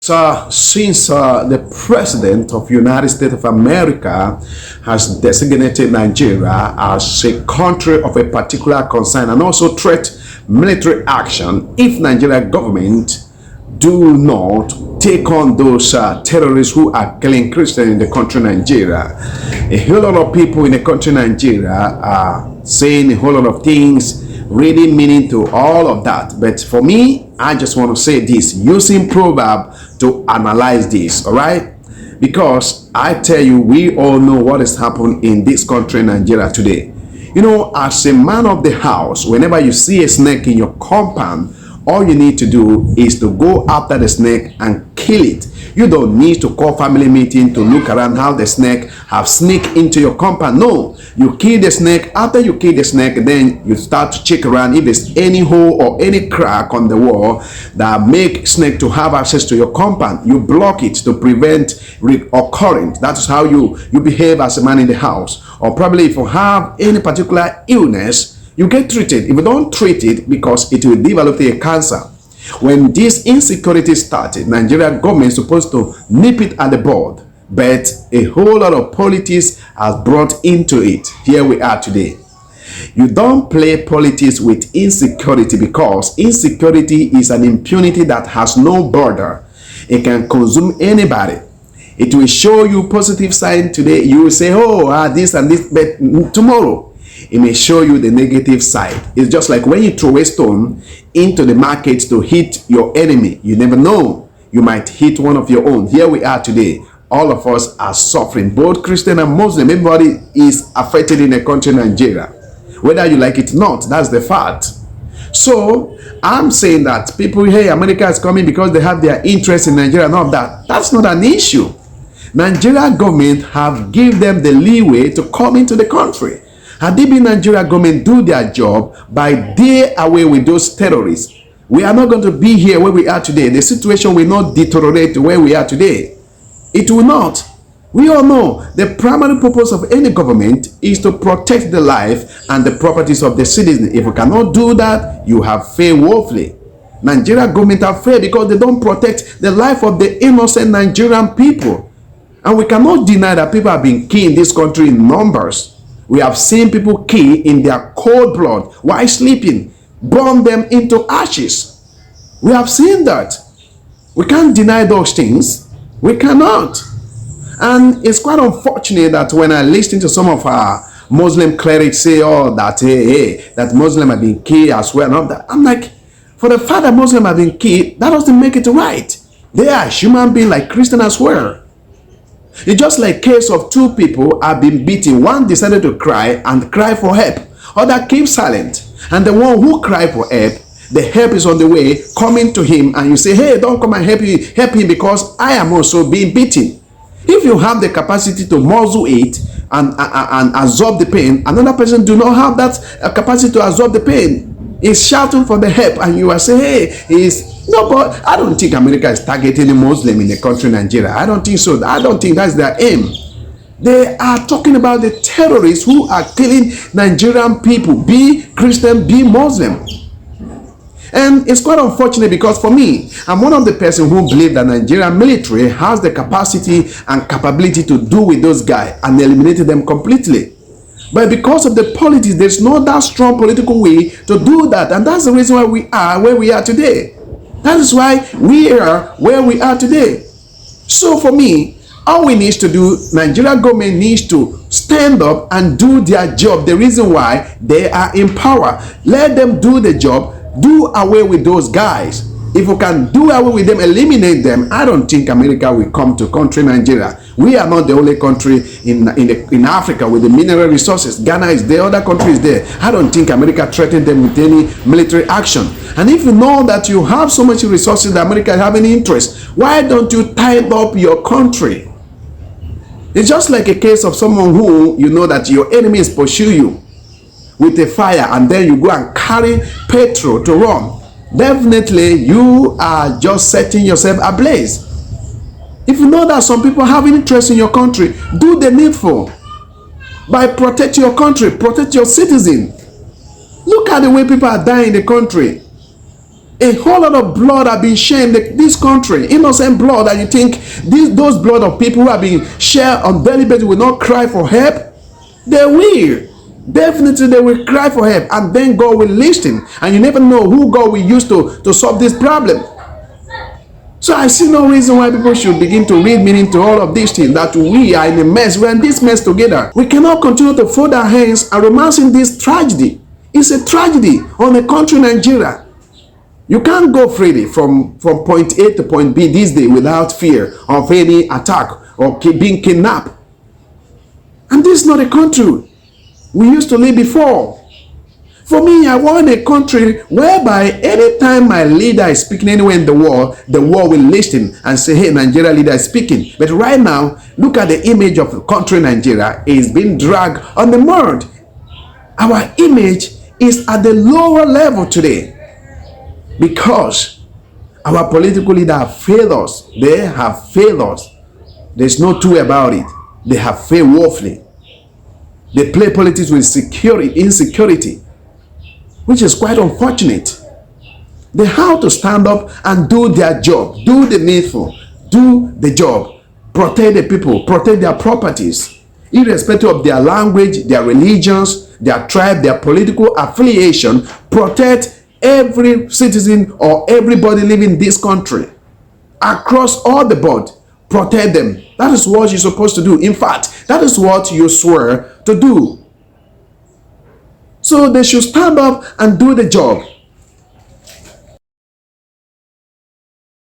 So, since the President of United States of America has designated Nigeria as a country of a particular concern and also threat military action if Nigeria government do not take on those terrorists who are killing Christians in the country Nigeria. A whole lot of people in the country Nigeria are saying a whole lot of things, reading meaning to all of that. But for me, I just want to say this using proverb to analyze this, all right? Because I tell you, we all know what is happening in this country, Nigeria, today. You know, as a man of the house, whenever you see a snake in your compound, all you need to do is to go after the snake and kill it. You don't need to call family meeting to look around how the snake have sneaked into your compound. No, you kill the snake. After you kill the snake, then you start to check around if there's any hole or any crack on the wall that make snake to have access to your compound. You block it to prevent reoccurrence. That's how you behave as a man in the house. Or probably if you have any particular illness, you get treated. If you don't treat it, because it will develop a cancer. When this insecurity started, Nigeria government is supposed to nip it at the bud, but a whole lot of politics has brought into it. Here we are today. You don't play politics with insecurity, because insecurity is an impunity that has no border. It can consume anybody. It will show you positive sign today. You will say, oh, this and this, but tomorrow it may show you the negative side. It's just like when you throw a stone into the market to hit your enemy. You never know. You might hit one of your own. Here we are today. All of us are suffering. Both Christian and Muslim. Everybody is affected in the country Nigeria. Whether you like it or not, that's the fact. So, I'm saying that people, hey, America is coming because they have their interest in Nigeria and all that. That's not an issue. Nigeria government have given them the leeway to come into the country. Had they been Nigeria government do their job by day away with those terrorists, we are not going to be here where we are today. The situation will not deteriorate to where we are today. It will not. We all know the primary purpose of any government is to protect the life and the properties of the citizens. If we cannot do that, you have failed woefully. Nigeria government have failed because they don't protect the life of the innocent Nigerian people. And we cannot deny that people have been killed in this country in numbers. We have seen people kill in their cold blood while sleeping, burn them into ashes. We have seen that. We can't deny those things. We cannot. And it's quite unfortunate that when I listen to some of our Muslim clerics say, oh, that that Muslims have been killed as well, and all that. I'm like, for the fact that Muslims have been killed, that doesn't make it right. They are human beings like Christians as well. It's just like case of two people have been beaten. One decided to cry and cry for help. Other keep silent. And the one who cried for help, the help is on the way coming to him, and you say, hey, don't come and help him because I am also being beaten. If you have the capacity to muzzle it and absorb the pain, another person do not have that capacity to absorb the pain. He's shouting for the help, and you are saying, hey, no, but I don't think America is targeting a Muslim in the country Nigeria. I don't think so. I don't think that's their aim. They are talking about the terrorists who are killing Nigerian people, be Christian, be Muslim. And it's quite unfortunate because for me, I'm one of the person who believe that Nigerian military has the capacity and capability to do with those guys and eliminate them completely. But because of the politics, there's not that strong political way to do that. And that's the reason why we are where we are today. That is why we are where we are today. So for me, all we need to do, Nigeria government needs to stand up and do their job. The reason why they are in power. Let them do the job. Do away with those guys. If we can do away with them, eliminate them, I don't think America will come to country Nigeria. We are not the only country in Africa with the mineral resources. Ghana is there, other countries there. I don't think America threatened them with any military action. And if you know that you have so much resources that America have any interest, why don't you tie up your country? It's just like a case of someone who you know that your enemies pursue you with a fire, and then you go and carry petrol to run. Definitely you are just setting yourself ablaze. If you know that some people have interest in your country, do the needful by protect your country, protect your citizen. Look at the way people are dying in the country. A whole lot of blood have been shed in this country. Innocent blood, and you think those blood of people who have been shed on daily basis will not cry for help? They will. Definitely they will cry for help, and then God will listen. And you never know who God will use to solve this problem. So I see no reason why people should begin to read meaning to all of these things, that we are in a mess. We're in this mess together. We cannot continue to fold our hands and romancing this tragedy. It's a tragedy on the country Nigeria. You can't go freely from point A to point B this day without fear of any attack or being kidnapped. And this is not a country we used to live before. For me, I want a country whereby anytime my leader is speaking anywhere in the world will listen and say, hey, Nigeria leader is speaking. But right now, look at the image of the country Nigeria is being dragged on the mud. Our image is at the lower level today because our political leaders have failed us. They have failed us. There's no two about it. They have failed woefully. They play politics with insecurity, which is quite unfortunate. They have to stand up and do their job, do the needful, do the job, protect the people, protect their properties, irrespective of their language, their religions, their tribe, their political affiliation. Protect every citizen or everybody living in this country across all the board. Protect them. That is what you're supposed to do. In fact, that is what you swear to do. So they should stand up and do the job.